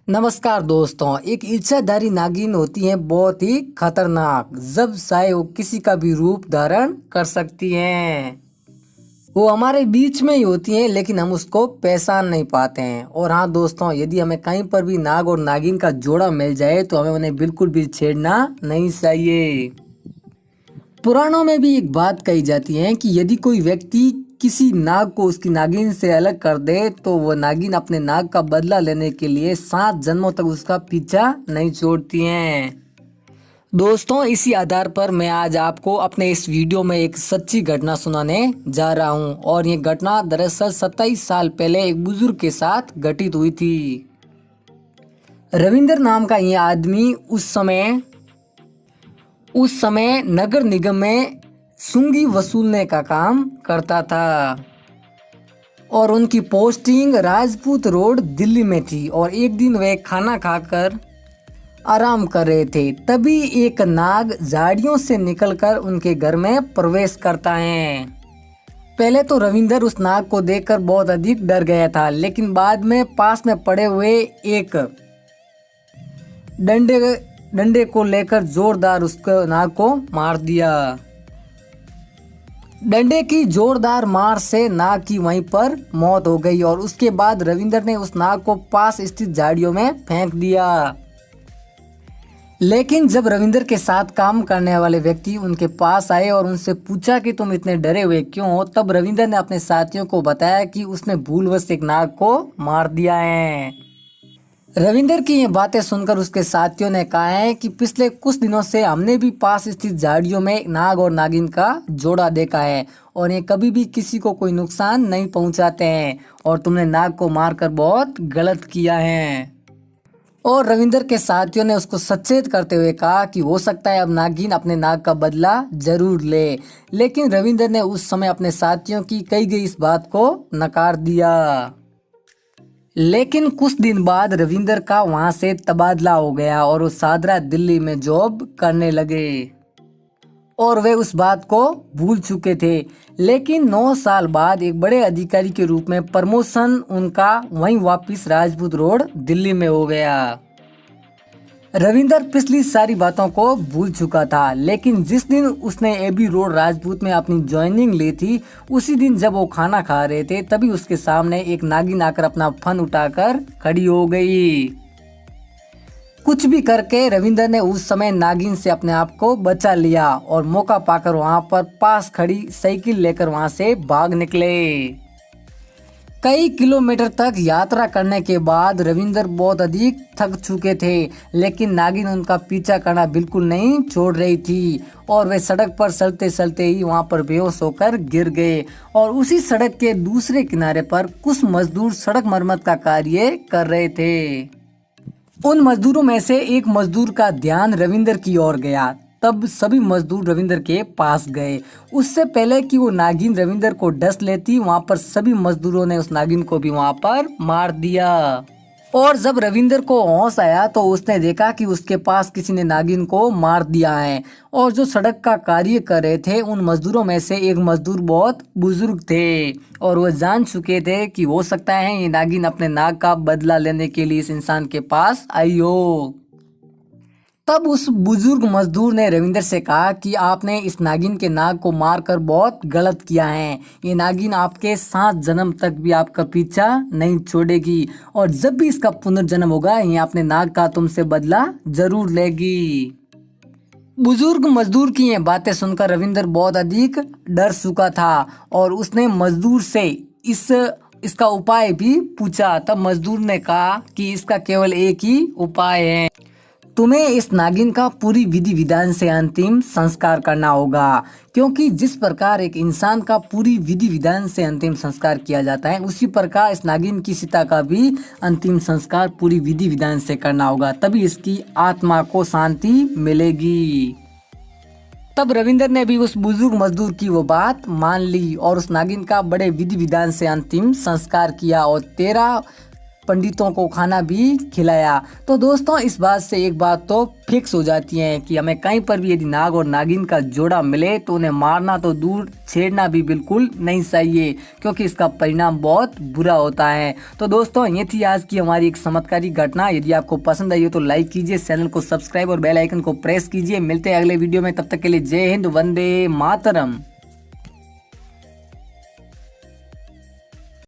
नमस्कार दोस्तों। एक इच्छाधारी नागिन होती है बहुत ही खतरनाक। जब चाहे वो किसी का भी रूप धारण कर सकती हैं। वो हमारे बीच में ही होती हैं लेकिन हम उसको पहचान नहीं पाते हैं। और हाँ दोस्तों, यदि हमें कहीं पर भी नाग और नागिन का जोड़ा मिल जाए तो हमें उन्हें बिल्कुल भी छेड़ना नहीं चाहिए। पुराणों में भी एक बात कही जाती है कि यदि कोई व्यक्ति किसी नाग को उसकी नागिन से अलग कर दे तो वह नागिन अपने नाग का बदला लेने के लिए 7 जन्मों तक उसका पीछा नहीं छोड़ती हैं। दोस्तों, इसी आधार पर मैं आज आपको अपने इस वीडियो में एक सच्ची घटना सुनाने जा रहा हूं। और ये घटना दरअसल 27 साल पहले एक बुजुर्ग के साथ घटित हुई थी। रविंद्र नाम का ये आदमी उस समय नगर निगम में सूंगी वसूलने का काम करता था। और उनकी पोस्टिंग राजपूत रोड दिल्ली में थी। और एक दिन वे खाना खाकर आराम कर रहे थे, तभी एक नाग झाड़ियों से निकलकर उनके घर में प्रवेश करता है। पहले तो रविंदर उस नाग को देखकर बहुत अधिक डर गया था, लेकिन बाद में पास में पड़े हुए एक डंडे को लेकर जोरदार उसको नाग को मार दिया। डंडे की जोरदार मार से नाग की वहीं पर मौत हो गई। और उसके बाद रविंदर ने उस नाग को पास स्थित झाड़ियों में फेंक दिया। लेकिन जब रविंदर के साथ काम करने वाले व्यक्ति उनके पास आए और उनसे पूछा कि तुम इतने डरे हुए क्यों हो, तब रविंदर ने अपने साथियों को बताया कि उसने भूलवश एक नाग को मार दिया है। रविंदर की ये बातें सुनकर उसके साथियों ने कहा है कि पिछले कुछ दिनों से हमने भी पास स्थित झाड़ियों में नाग और नागिन का जोड़ा देखा है और ये कभी भी किसी को कोई नुकसान नहीं पहुंचाते हैं और तुमने नाग को मारकर बहुत गलत किया है। और रविंदर के साथियों ने उसको सचेत करते हुए कहा कि हो सकता है अब नागिन अपने नाग का बदला जरूर ले। लेकिन रविंदर ने उस समय अपने साथियों की कही गई इस बात को नकार दिया। लेकिन कुछ दिन बाद रविंदर का वहां से तबादला हो गया और वो सादरा दिल्ली में जॉब करने लगे और वे उस बात को भूल चुके थे। लेकिन 9 साल बाद एक बड़े अधिकारी के रूप में प्रमोशन उनका वहीं वापस राजपूत रोड दिल्ली में हो गया। रविंदर पिछली सारी बातों को भूल चुका था, लेकिन जिस दिन उसने एबी रोड राजपूत में अपनी ज्वाइनिंग ली थी, उसी दिन जब वो खाना खा रहे थे तभी उसके सामने एक नागिन आकर अपना फन उठाकर खड़ी हो गई। कुछ भी करके रविंदर ने उस समय नागिन से अपने आप को बचा लिया और मौका पाकर वहां पर पास खड़ी साइकिल लेकर वहां से भाग निकले। कई किलोमीटर तक यात्रा करने के बाद रविंदर बहुत अधिक थक चुके थे, लेकिन नागिन उनका पीछा करना बिल्कुल नहीं छोड़ रही थी और वे सड़क पर चलते चलते ही वहां पर बेहोश होकर गिर गए। और उसी सड़क के दूसरे किनारे पर कुछ मजदूर सड़क मरम्मत का कार्य कर रहे थे। उन मजदूरों में से एक मजदूर का ध्यान रविंदर की ओर गया। तब सभी मजदूर रविंदर के पास गए। उससे पहले कि वो नागिन रविंदर को डस लेती, वहां पर सभी मजदूरों ने उस नागिन को भी वहां पर मार दिया। और जब रविंदर को होश आया तो उसने देखा कि उसके पास किसी ने नागिन को मार दिया है। और जो सड़क का कार्य कर रहे थे उन मजदूरों में से एक मजदूर बहुत बुजुर्ग थे और वो जान चुके थे कि हो सकता है ये नागिन अपने नाग का बदला लेने के लिए इस इंसान के पास आई हो। तब उस बुजुर्ग मजदूर ने रविंदर से कहा कि आपने इस नागिन के नाग को मारकर बहुत गलत किया है। ये नागिन आपके 7 जन्म तक भी आपका पीछा नहीं छोड़ेगी और जब भी इसका पुनर्जन्म होगा ये अपने नाग का तुमसे बदला जरूर लेगी। बुजुर्ग मजदूर की ये बातें सुनकर रविंदर बहुत अधिक डर चुका था और उसने मजदूर से इसका उपाय भी पूछा। तब मजदूर ने कहा कि इसका केवल एक ही उपाय है, तुम्हें इस नागिन का पूरी विधि विधान से अंतिम संस्कार करना होगा। क्योंकि जिस प्रकार एक इंसान का पूरी विधि विधान से अंतिम संस्कार किया जाता है, उसी प्रकार इस नागिन की सीता का भी अंतिम संस्कार पूरी विधि विधान से करना होगा, तभी इसकी आत्मा को शांति मिलेगी। तब रविंदर ने भी उस बुजुर्ग मजदूर की वो बात मान ली और उस नागिन का बड़े विधि विधान से अंतिम संस्कार किया। और पंडितों को खाना भी खिलाया। तो दोस्तों इस बात से एक बात तो फिक्स हो जाती है कि हमें कहीं पर भी यदि नाग और नागिन का जोड़ा मिले तो उन्हें मारना तो दूर, छेड़ना भी बिल्कुल नहीं चाहिए, क्योंकि इसका परिणाम बहुत बुरा होता है। तो दोस्तों ये थी आज की हमारी एक चमत्कारिक घटना। यदि आपको पसंद आई हो तो लाइक कीजिए, चैनल को सब्सक्राइब और बेल आइकन को प्रेस कीजिए। मिलते हैं अगले वीडियो में, तब तक के लिए जय हिंद, वंदे मातरम।